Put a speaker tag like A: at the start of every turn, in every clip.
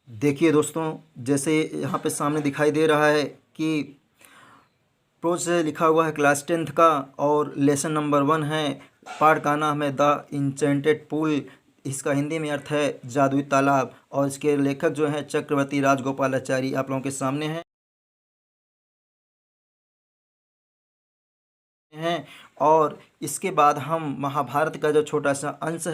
A: देखिए दोस्तों, जैसे यहाँ पे सामने दिखाई दे रहा है कि प्रोज से लिखा हुआ है क्लास 10th का और लेसन नंबर 1 है। पाठ का नाम है द इंचेंटेड पूल। इसका हिंदी में अर्थ है जादुई तालाब और इसके लेखक जो हैं चक्रवर्ती राजगोपालाचारी आप लोगों के सामने हैं। और इसके बाद हम महाभारत का जो छोटा सा अंश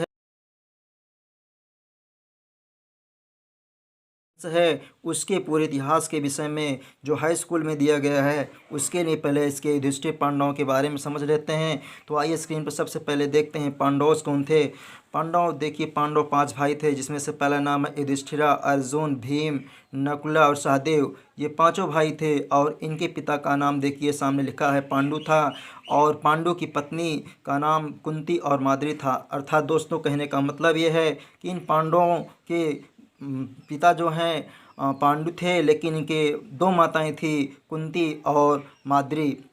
A: है उसके पूरे इतिहास के विषय में जो हाई स्कूल में दिया गया है उसके लिए पहले इसके युधिष्ठिर पांडवों के बारे में समझ लेते हैं। तो आइए स्क्रीन पर सबसे पहले देखते हैं पांडव कौन थे। पांडव देखिए, पांडव 5 भाई थे जिसमें से पहला नाम है युधिष्ठिरा, अर्जुन, भीम, नकुला और सहदेव। ये पांचों भाई थे और इनके पिता का नाम देखिए सामने लिखा है पांडु था और पांडु की पत्नी का नाम कुंती और माद्री था। अर्थात दोस्तों कहने का मतलब ये है कि इन पांडवों के पिता जो हैं पांडु थे, लेकिन इनके दो माताएं थी कुंती और माद्री।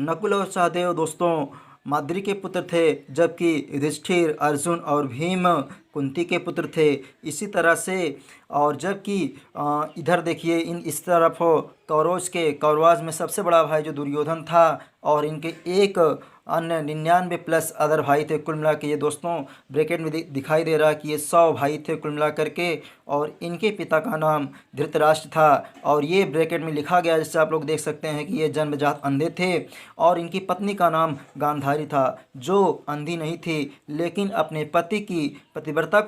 A: नकुल और सहदेव दोस्तों माद्री के पुत्र थे, जबकि युधिष्ठिर, अर्जुन और भीम कुंती के पुत्र थे। इसी तरह से और जबकि इधर देखिए इस तरफ कौरवाज में सबसे बड़ा भाई जो दुर्योधन था और इनके एक अन्य 99 प्लस अदर भाई थे। कुल मिला के ये दोस्तों ब्रैकेट में दिखाई दे रहा है कि ये 100 भाई थे कुल मिला करके। और इनके पिता का नाम धृतराष्ट्र था और ये ब्रैकेट में लिखा गया, जिससे आप लोग देख सकते हैं कि ये जन्मजात अंधे थे। और इनकी पत्नी का नाम गांधारी था, जो अंधी नहीं थी लेकिन अपने पति की पतिव्रता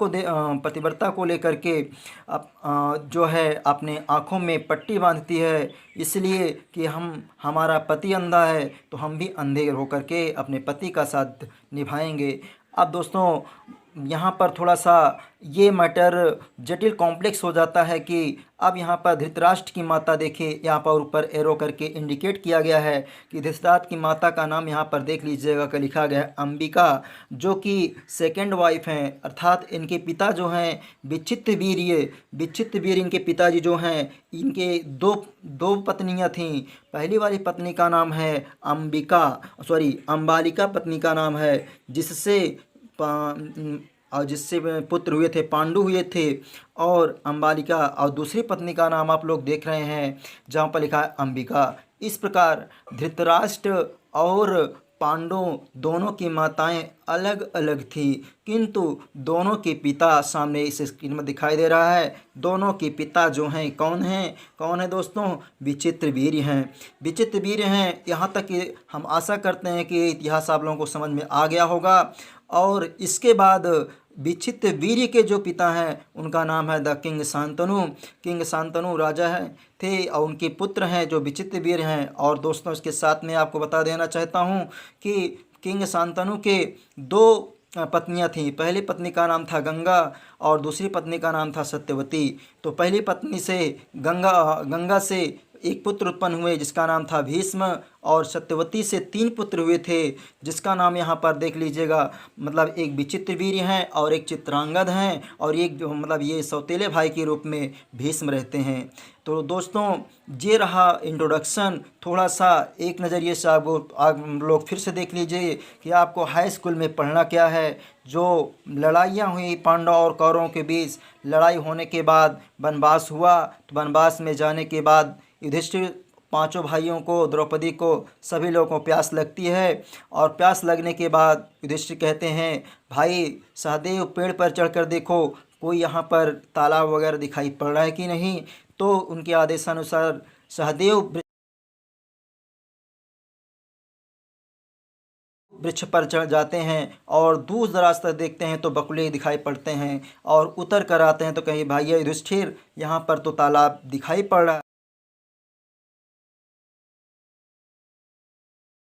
A: को लेकर के जो है अपने आँखों में पट्टी बांधती है, इसलिए कि हमारा पति अंधा है तो हम भी अंधे होकर के अपने पति का साथ निभाएंगे। अब दोस्तों यहाँ पर थोड़ा सा ये मैटर जटिल कॉम्प्लेक्स हो जाता है कि अब यहाँ पर धृतराष्ट्र की माता देखिए, यहाँ पर ऊपर एरो करके इंडिकेट किया गया है कि धृतराष्ट्र की माता का नाम यहाँ पर देख लीजिएगा कि लिखा गया है अंबिका, जो कि सेकंड वाइफ हैं। अर्थात इनके पिता जो हैं विचित्रवीर्य इनके पिताजी जो हैं, इनके दो दो पत्नियाँ थीं। पहली वाली पत्नी का नाम है अंबालिका पत्नी का नाम है, जिससे पुत्र हुए थे पांडु हुए थे। और अंबालिका और दूसरी पत्नी का नाम आप लोग देख रहे हैं जहाँ पर लिखा है अंबिका। इस प्रकार धृतराष्ट्र और पांडवों दोनों की माताएं अलग अलग थी, किंतु दोनों के पिता सामने इस स्क्रीन में दिखाई दे रहा है। दोनों के पिता जो हैं कौन है दोस्तों? विचित्रवीर्य हैं। यहाँ तक कि हम आशा करते हैं कि इतिहास आप लोगों को समझ में आ गया होगा। और इसके बाद विचित्रवीर्य के जो पिता हैं उनका नाम है द किंग शांतनु राजा थे और उनके पुत्र हैं जो विचित्रवीर्य हैं। और दोस्तों इसके साथ में आपको बता देना चाहता हूँ कि किंग शांतनु के दो पत्नियां थीं। पहली पत्नी का नाम था गंगा और दूसरी पत्नी का नाम था सत्यवती। तो पहली पत्नी से गंगा से एक पुत्र उत्पन्न हुए जिसका नाम था भीष्म, और सत्यवती से 3 पुत्र हुए थे जिसका नाम यहाँ पर देख लीजिएगा। मतलब एक विचित्रवीर्य हैं और एक चित्रांगद हैं और एक जो मतलब ये सौतेले भाई के रूप में भीष्म रहते हैं। तो दोस्तों ये रहा इंट्रोडक्शन। थोड़ा सा एक नज़रिए से आप लोग फिर से देख लीजिए कि आपको हाई स्कूल में पढ़ना क्या है। जो लड़ाइयाँ हुई पांडव और कौरवों के बीच, लड़ाई होने के बाद वनवास हुआ, तो वनवास में जाने के बाद युधिष्ठिर पांचों भाइयों को, द्रौपदी को, सभी लोगों को प्यास लगती है। और प्यास लगने के बाद युधिष्ठिर कहते हैं भाई सहदेव पेड़ पर चढ़कर देखो कोई यहाँ पर तालाब वगैरह दिखाई पड़ रहा है कि नहीं। तो उनके आदेशानुसार सहदेव वृक्ष पर चढ़ जाते हैं और दूर दराज तक देखते हैं तो बकुले दिखाई पड़ते हैं और उतर कर आते हैं तो कहीं भाई युधिष्ठिर यहाँ पर तो तालाब दिखाई पड़ रहा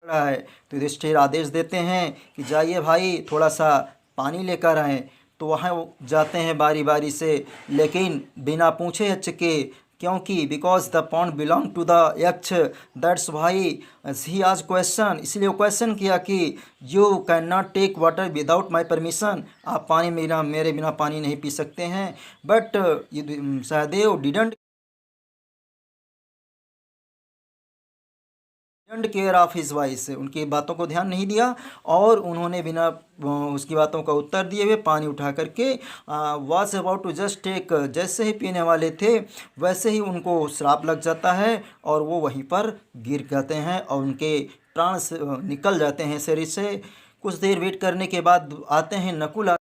A: है। तो युधिष्ठिर आदेश देते हैं कि जाइए भाई थोड़ा सा पानी लेकर आएँ। तो वहाँ वो जाते हैं बारी बारी से, लेकिन बिना पूछे हिचके, क्योंकि because the pond belong to the Yaksha, that's why he आज क्वेश्चन। इसलिए वो क्वेश्चन किया कि you can not take water without my permission, आप पानी मेरे बिना पानी नहीं पी सकते हैं। But Sahdev didn't care of his voice, उनकी बातों को ध्यान नहीं दिया और उन्होंने बिना उसकी बातों का उत्तर दिए हुए पानी उठा करके was about to just take, जैसे ही पीने वाले थे वैसे ही उनको श्राप लग जाता है और वो वहीं पर गिर जाते हैं और उनके प्राण निकल जाते हैं शरीर से। कुछ देर वेट करने के बाद आते हैं नकुल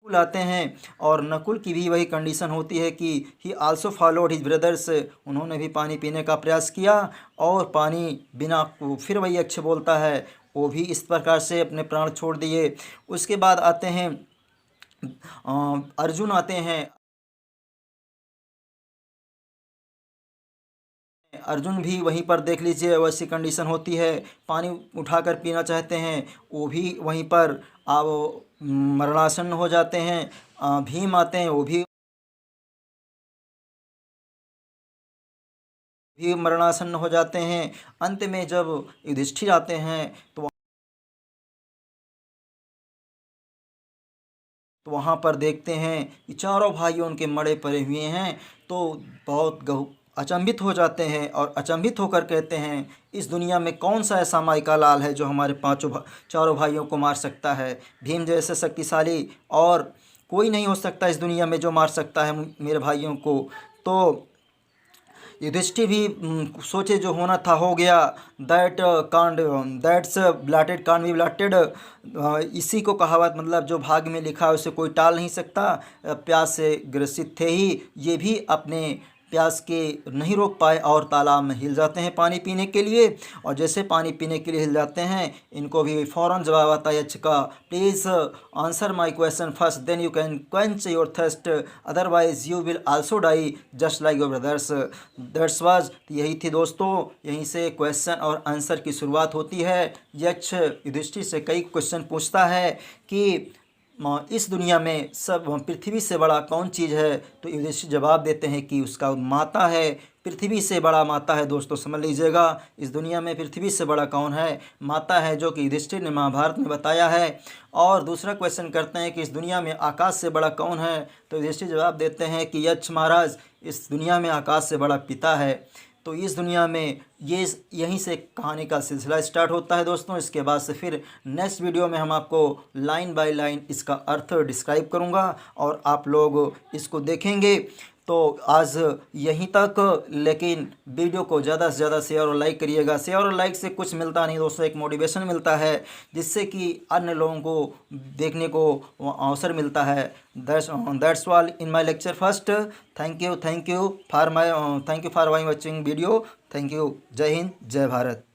A: आते हैं और नकुल की भी वही कंडीशन होती है कि ही आल्सो फॉलोड हिज ब्रदर्स, उन्होंने भी पानी पीने का प्रयास किया और पानी बिना, फिर वही अक्ष बोलता है, वो भी इस प्रकार से अपने प्राण छोड़ दिए। उसके बाद आते हैं अर्जुन आते हैं। अर्जुन भी वहीं पर देख लीजिए वैसी कंडीशन होती है, पानी उठाकर पीना चाहते हैं, वो भी वहीं पर मरणासन्न हो जाते हैं। भीम आते हैं, वो भी मरणासन्न हो जाते हैं। अंत में जब युधिष्ठिर आते हैं तो वहाँ पर देखते हैं कि चारों भाई उनके मरे पड़े हुए हैं, तो बहुत अचंभित हो जाते हैं और अचंभित होकर कहते हैं इस दुनिया में कौन सा ऐसा माई का लाल है जो हमारे चारों भाइयों को मार सकता है। भीम जैसे शक्तिशाली और कोई नहीं हो सकता इस दुनिया में जो मार सकता है मेरे भाइयों को। तो युधिष्ठिर भी सोचे जो होना था हो गया, दैट कांड दैट्स ब्लाटेड कांड बी ब्लाटेड, इसी को कहावत, मतलब जो भाग्य में लिखा है उसे कोई टाल नहीं सकता। प्यास से ग्रसित थे ही ये भी अपने प्यास के नहीं रोक पाए और तालाब में हिल जाते हैं पानी पीने के लिए। और जैसे पानी पीने के लिए हिल जाते हैं इनको भी फ़ौरन जवाब आता है यक्ष का, please answer my question first then you can quench your thirst otherwise you will also die just like your brothers. That's was, यही थी दोस्तों, यहीं से क्वेश्चन और आंसर की शुरुआत होती है। यक्ष युधिष्ठिर से कई क्वेश्चन पूछता है कि इस दुनिया में सब पृथ्वी से बड़ा कौन चीज़ है, तो युधिष्ठिर जवाब देते हैं कि उसका माता है, पृथ्वी से बड़ा माता है। दोस्तों समझ लीजिएगा, इस दुनिया में पृथ्वी से बड़ा कौन है, माता है, जो कि युधिष्ठिर ने महाभारत में बताया है। और दूसरा क्वेश्चन करते हैं कि इस दुनिया में आकाश से बड़ा कौन है, तो युधिष्ठिर जवाब देते हैं कि यक्ष महाराज, इस दुनिया में आकाश से बड़ा पिता है। तो इस दुनिया में यहीं से कहानी का सिलसिला स्टार्ट होता है दोस्तों। इसके बाद से फिर नेक्स्ट वीडियो में हम आपको लाइन बाय लाइन इसका अर्थ डिस्क्राइब करूंगा और आप लोग इसको देखेंगे। तो आज यहीं तक, लेकिन वीडियो को ज़्यादा से ज़्यादा शेयर और लाइक करिएगा। शेयर और लाइक से कुछ मिलता नहीं दोस्तों, एक मोटिवेशन मिलता है जिससे कि अन्य लोगों को देखने को अवसर मिलता है। That's all in my lecture first. Thank you for watching video. Thank you. जय हिंद, जय भारत।